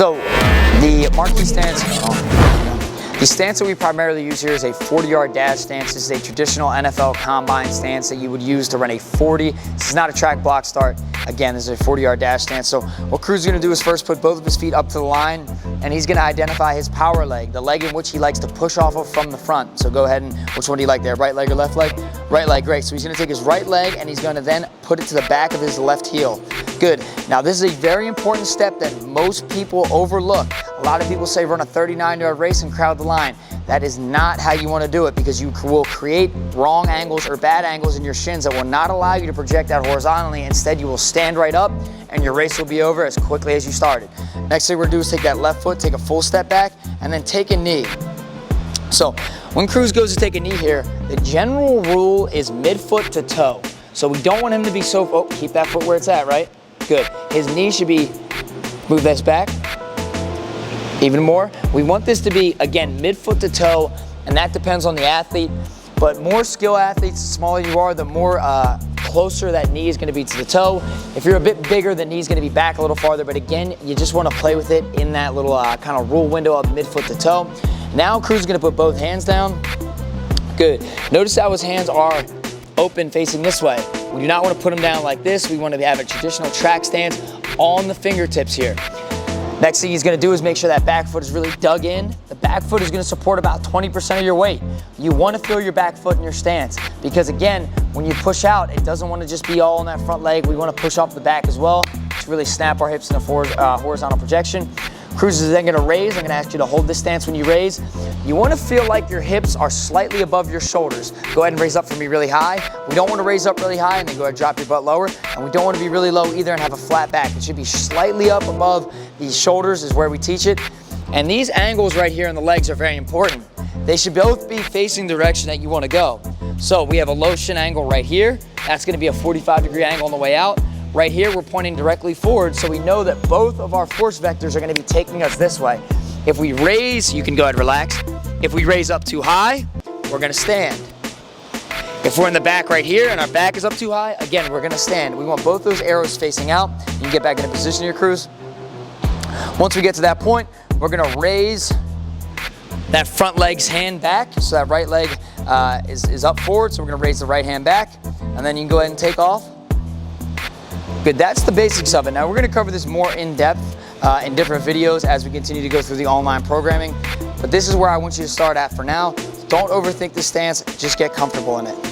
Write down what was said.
So the marquee stance, the stance that we primarily use here is a 40-yard dash stance. This is a traditional NFL combine stance that you would use to run a 40. This is not a track block start. Again, this is a 40-yard dash stance. So what Cruz is going to do is first put both of his feet up to the line, and he's going to identify his power leg, the leg in which he likes to push off of from the front. So go ahead and, which one do you like there, right leg or left leg? Right leg, great. So he's going to take his right leg and he's going to then put it to the back of his left heel. Good. Now this is a very important step that most people overlook. A lot of people say run a 39-yard race and crowd the line. That is not how you want to do it, because you will create wrong angles or bad angles in your shins that will not allow you to project out horizontally. Instead, you will stand right up and your race will be over as quickly as you started. Next thing we're going to do is take that left foot, take a full step back, and then take a knee. So when Cruz goes to take a knee here, the general rule is midfoot to toe. So we don't want him to be so, oh, keep that foot where it's at, right? Good. His knee should be, move this back. Even more, we want this to be, again, midfoot to toe, and that depends on the athlete. But more skill athletes, the smaller you are, the more closer that knee is going to be to the toe. If you're a bit bigger, the knee is going to be back a little farther. But again, you just want to play with it in that little kind of rule window of midfoot to toe. Now Cruz is going to put both hands down. Good. Notice how his hands are open facing this way. We do not want to put them down like this. We want to have a traditional track stance on the fingertips here. Next thing he's going to do is make sure that back foot is really dug in. The back foot is going to support about 20% of your weight. You want to feel your back foot in your stance, because again, when you push out, it doesn't want to just be all on that front leg. We want to push off the back as well to really snap our hips in a horizontal projection. Cruz is then going to raise. I'm going to ask you to hold this stance when you raise. You want to feel like your hips are slightly above your shoulders. Go ahead and raise up for me really high. We don't want to raise up really high and then go ahead and drop your butt lower. And we don't want to be really low either and have a flat back. It should be slightly up above the shoulders is where we teach it. And these angles right here in the legs are very important. They should both be facing the direction that you want to go. So we have a low shin angle right here. That's going to be a 45-degree angle on the way out. Right here, we're pointing directly forward, so we know that both of our force vectors are going to be taking us this way. If we raise, you can go ahead and relax. If we raise up too high, we're going to stand. If we're in the back right here and our back is up too high, again, we're going to stand. We want both those arrows facing out. You can get back into position here, Cruz. Once we get to that point, we're going to raise that front leg's hand back, so that right leg is up forward, so we're going to raise the right hand back, and then you can go ahead and take off. Good, that's the basics of it. Now we're going to cover this more in depth in different videos as we continue to go through the online programming. But this is where I want you to start at for now. Don't overthink the stance, just get comfortable in it.